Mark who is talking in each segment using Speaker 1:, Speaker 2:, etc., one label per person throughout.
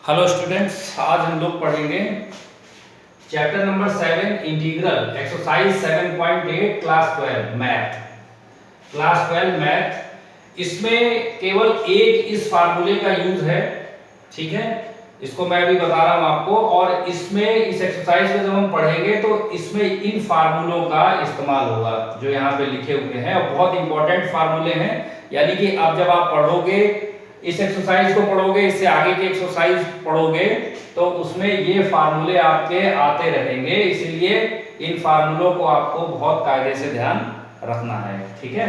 Speaker 1: Hello students, आज हम लोग पढ़ेंगे chapter number 7 integral exercise 7.8 class 12 math. इसमें केवल एक इस फार्मूले का यूज है, ठीक है। इसको मैं अभी बता रहा हूं आपको, और इसमें इस एक्सरसाइज में जब हम पढ़ेंगे तो इसमें इन फार्मूलों का इस्तेमाल होगा जो यहाँ पे लिखे हुए हैं, और बहुत इंपॉर्टेंट फार्मूले हैं। यानी कि अब जब आप पढ़ोगे, इस एक्सरसाइज को पढ़ोगे, इससे आगे की एक्सरसाइज पढ़ोगे, तो उसमें ये फार्मूले आपके आते रहेंगे। इसलिए इन फार्मूलों को आपको बहुत कायदे से ध्यान रखना है, ठीक है।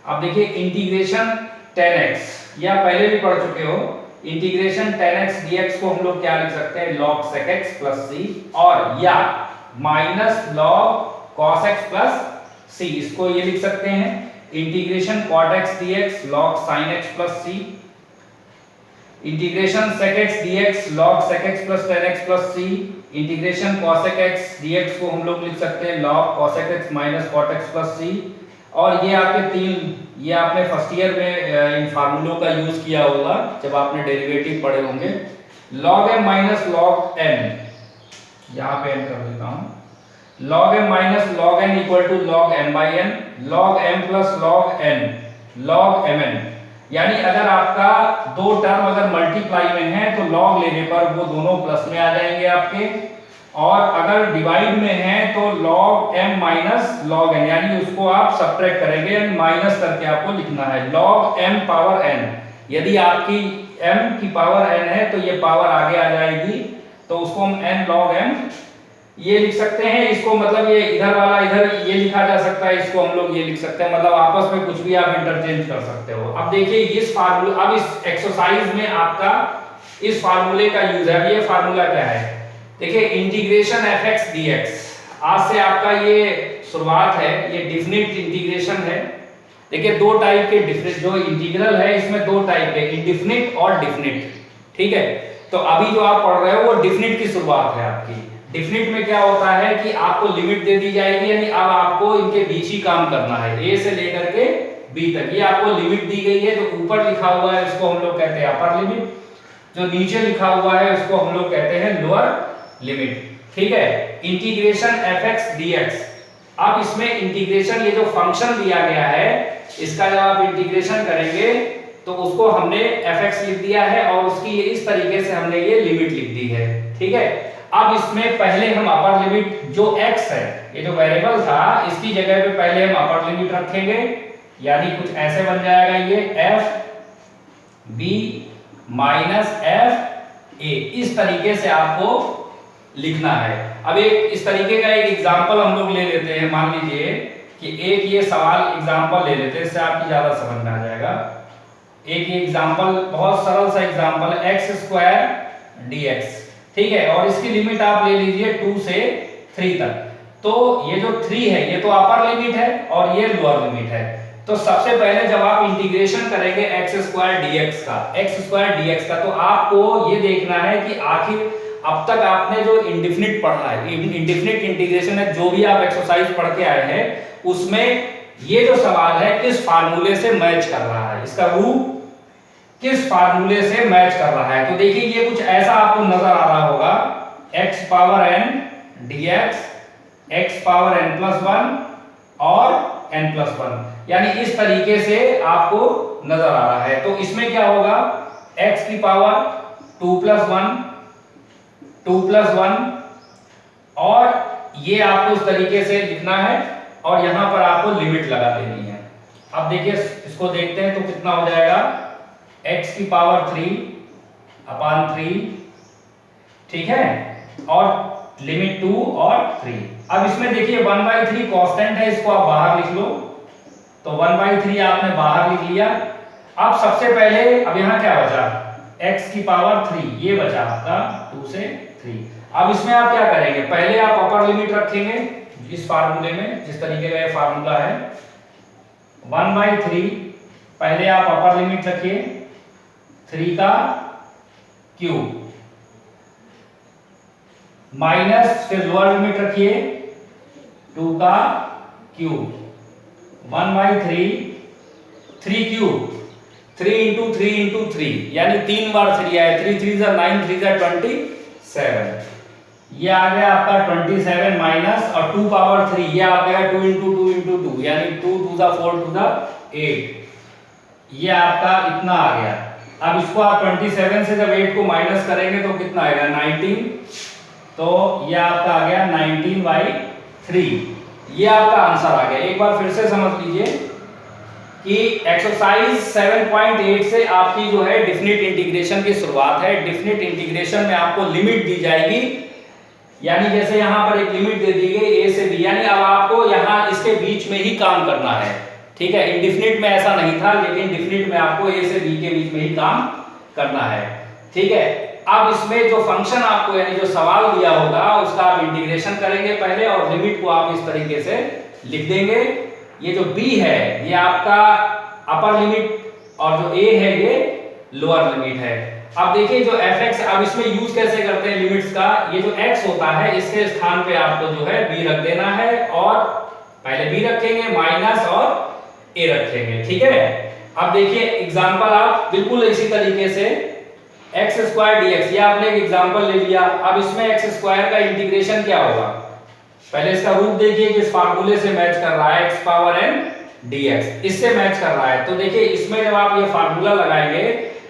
Speaker 1: अब देखिए इंटीग्रेशन 10x, या पहले भी पढ़ चुके हो। इंटीग्रेशन 10x dx को हम लोग क्या लिख सकते हैं, log sec x plus c, और या minus log cos x plus c, इसको ये लिख सकते हैं। Integration cot x dx log sin x plus c, integration sec x dx log sec x plus tan x plus c, integration cosec x dx को हम लोग लिख सकते हैं log cosec x minus cot x plus c। और ये आपके तीन, ये आपने फर्स्ट ईयर में इन फार्मूलों का यूज किया होगा जब आपने डेरिवेटिव पढ़े होंगे। log m minus log n, यहाँ पे n कर देता हूँ। log m minus log n equal to log m by n, log m plus log n log mn। यानी अगर आपका दो टर्म अगर मल्टीप्लाई में है तो लॉग लेने पर वो दोनों प्लस में आ जाएंगे आपके, और अगर डिवाइड में है तो log m minus log n, यानी उसको आप सब्ट्रैक्ट करेंगे, यानी माइनस करके आपको लिखना है log m पावर n। यदि आपकी m की पावर n है तो ये पावर आगे आ जाएगी, तो उसको हम n log m ये लिख सकते हैं। इसको मतलब ये इधर वाला इधर ये लिखा जा सकता है, इसको हम लोग ये लिख सकते हैं, मतलब आपस में कुछ भी आप इंटरचेंज कर सकते हो। अब देखिए इस फार्मूले, अब इस एक्सरसाइज में आपका इस फार्मूले का यूज है। ये फार्मूला क्या है, देखिए इंटीग्रेशन fx dx, आज से आपका ये शुरुआत है, ये डिफिनिट इंटीग्रेशन है। देखिए दो टाइप के डिफरेंट जो इंटीग्रल है, इसमें दो टाइप के, इंडिफिनिट और डिफिनिट, ठीक है। तो अभी जो आप पढ़ रहे हो वो डिफिनिट की शुरुआत है आपकी। डिफिनिट में क्या होता है कि आपको लिमिट दे दी जाएगी, यानी अब आपको इनके बीच ही काम करना है, ए से लेकर के बी तक। ये आपको लिमिट दी गई है, जो ऊपर लिखा हुआ है उसको हम लोग कहते हैं अपर लिमिट, जो नीचे लिखा हुआ है उसको हम लोग कहते हैं लोअर लिमिट, ठीक है। इंटीग्रेशन fx dx, अब इसमें इंटीग्रेशन, ये जो फंक्शन दिया गया है, इसका जब आप इंटीग्रेशन करेंगे तो उसको हमने fx लिख दिया है, और उसकी ये इस तरीके से हमने ये लिमिट लिख दी है, ठीक है। अब इसमें पहले हम अपर लिमिट जो x है, ये जो वेरिएबल था, इसकी जगह पे पहले हम अपर लिमिट रखेंगे, यानी कुछ ऐसे बन जाएगा ये f b minus f a, इस तरीके से आपको लिखना है। अब एक इस तरीके का एक एग्जांपल हम लोग ले लेते हैं। मान लीजिए कि एक ये सवाल एग्जांपल ले लेते हैं, इससे आपकी ज्यादा समझ में आ जाएगा। एक ये एग्जांपल, बहुत सरल सा एग्जांपल, x² dx, ठीक है, और इसकी लिमिट आप ले लीजिए 2 से 3 तक। तो ये जो 3 है ये तो अपर लिमिट है और ये लोअर लिमिट है। तो सबसे पहले जब आप इंटीग्रेशन करेंगे x² dx का, तो आपको ये देखना है कि आखिर अब तक आपने जो इंडेफिनिट पढ़ा है, इंडेफिनिट इंटीग्रेशन है, जो भी आप एक्सरसाइज पढ़ के आए हैं, उसमें ये जो सवाल है किस फार्मूले से मैच कर रहा है, इसका रूप किस फार्मूले से मैच कर रहा है। तो देखिए ये कुछ ऐसा आपको नजर आ रहा होगा, x power n dx, x power n plus 1 और n plus 1, यानी इस तरीके से आपको नजर आ रहा है। तो इसमें क्या होगा, x की पावर 2 plus 1, और ये आपको इस तरीके से लिखना है, और यहां पर आपको लिमिट लगा देनी है। अब देखिए इसको देखते हैं तो कितना हो जाएगा, x की पावर 3 अपान 3, ठीक है, और लिमिट 2 और 3। अब इसमें देखिए 1/3 कांस्टेंट है, इसको आप बाहर लिख लो, तो 1/3 आपने बाहर लिख लिया। अब सबसे पहले अब यहां क्या बचा, x की पावर 3, ये बचा आपका 2 से 3। अब इसमें आप क्या करेंगे, पहले आप अपर लिमिट रखेंगे इस फार्मूले में, जिस तरीके का ये फार्मूला है, 1/3 पहले आप अपर लिमिट रखिए, 3 का क्यूब, माइनस फिर लोअर लिमिट रखिए 2 का क्यूब, 1/3 3 क्यूब, 3 इंटू 3 इंटू 3 यानी 3 बार 3 आया, 3 3 जा 9, 3 जा 27, ये आ गया आपका 27 माइनस और 2 पावर 3 ये आ गया 2 इंटू 2 इंटू 2 यानी 2 2 जा 4 2 जा 8, ये आपका इतना आ गया। अब इसको आप 27 से जब 8 को माइनस करेंगे तो कितना आएगा 19, तो ये आपका आ गया 19/3, ये आपका आंसर आ गया। एक बार फिर से समझ लीजिए कि एक्सरसाइज 7.8 से आपकी जो है डेफिनेट इंटीग्रेशन की शुरुआत है। डेफिनेट इंटीग्रेशन में आपको लिमिट दी जाएगी, यानी जैसे यहाँ पर एक लिमिट दे दी गई a से b, यानी अब आपको यहाँ इसके बीच में ही काम करना है, ठीक है। इंडेफिनिट में ऐसा नहीं था, लेकिन डेफिनिट में आपको a से b के बीच में ही काम करना है, ठीक है। अब इसमें जो फंक्शन आपको यानी जो सवाल दिया होगा उसका आप इंटीग्रेशन करेंगे पहले और लिमिट को आप इस तरीके से लिख देंगे। ये जो b है ये आपका अपर लिमिट और जो a है ये लोअर लिमिट है। अब देखिए जो fx, अब इसमें यूज कैसे करते हैं लिमिट्स का, ये जो x होता है इसके स्थान पे आपको जो है b रख देना है और पहले b रखेंगे माइनस और a रखेंगे, ठीक है। अब देखिए एग्जांपल आप बिल्कुल इसी तरीके से x स्क्वायर dx, ये आपने एक एग्जांपल ले लिया। अब इसमें x स्क्वायर का इंटीग्रेशन क्या होगा, पहले इसका रूप देखिए कि इस फार्मूले से मैच कर रहा है, x पावर n dx इससे मैच कर रहा है। तो देखिए इसमें जब आप ये फार्मूला लगाएंगे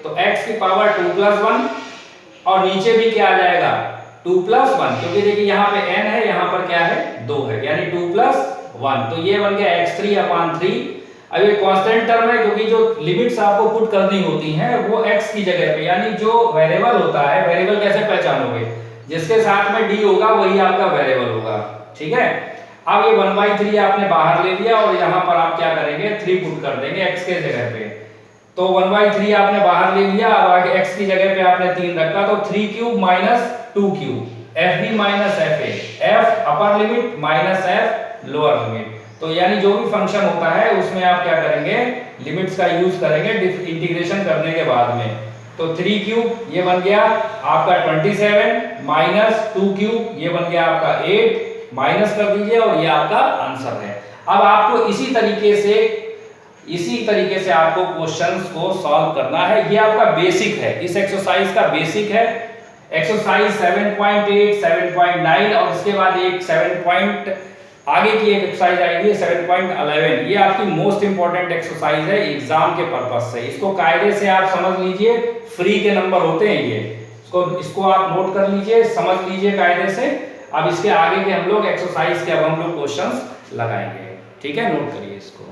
Speaker 1: तो x की पावर 2 + 1 और नीचे भी क्या आ जाएगा 2 + 1, क्योंकि देखिए यहाँ पे n है, यहाँ पर क्या है 2 है, यानी 2 + 1, तो ये बन गया x3/3। अब ये कांस्टेंट टर्म है क्योंकि जो लिमिट्स आपको पुट करनी होती हैं वो x की जगह पे, यानी जो वेरिएबल होता है, वेरिएबल कैसे पहचानोगे, जिसके साथ में d होगा वही आपका वेरिएबल होगा, ठीक है। अब ये 1/3 आपने बाहर ले लिया और यहाँ पर आप क्या करेंगे 3 पुट कर देंगे x के जगह पे, तो 1/3 आपने बाहर ले लिया, अब आगे x की जगह पे आपने 3 रखा, तो 3³ - 2³ fb - fa, f upper limit minus f lower limit. तो यानी जो भी फंक्शन होता है उसमें आप क्या करेंगे लिमिट्स का यूज करेंगे इंटीग्रेशन करने के बाद में। तो 3³ ये बन गया आपका 27 माइनस 2³ ये बन गया आपका 8, माइनस कर दीजिए और ये आपका आंसर है। अब आपको इसी तरीके से आपको क्वेश्चंस को सॉल्व करना है। ये आपका बेसिक है, इस एक्सरसाइज का बेसिक है। एक्सरसाइज 7.8, 7.9 और इसके बाद एक 7 आगे की एक एक्सरसाइज आएगी 7.11। ये आपकी मोस्ट इंपॉर्टेंट एक्सरसाइज है एग्जाम के पर्पस से। इसको कायदे से आप समझ लीजिए, फ्री के नंबर होते हैं ये, इसको आप नोट कर लीजिए, समझ लीजिए कायदे से। अब इसके आगे के हम लोग एक्सरसाइज के अब हम लोग क्वेश्चंस लगाएंगे, ठीक है, नोट करिए इसको।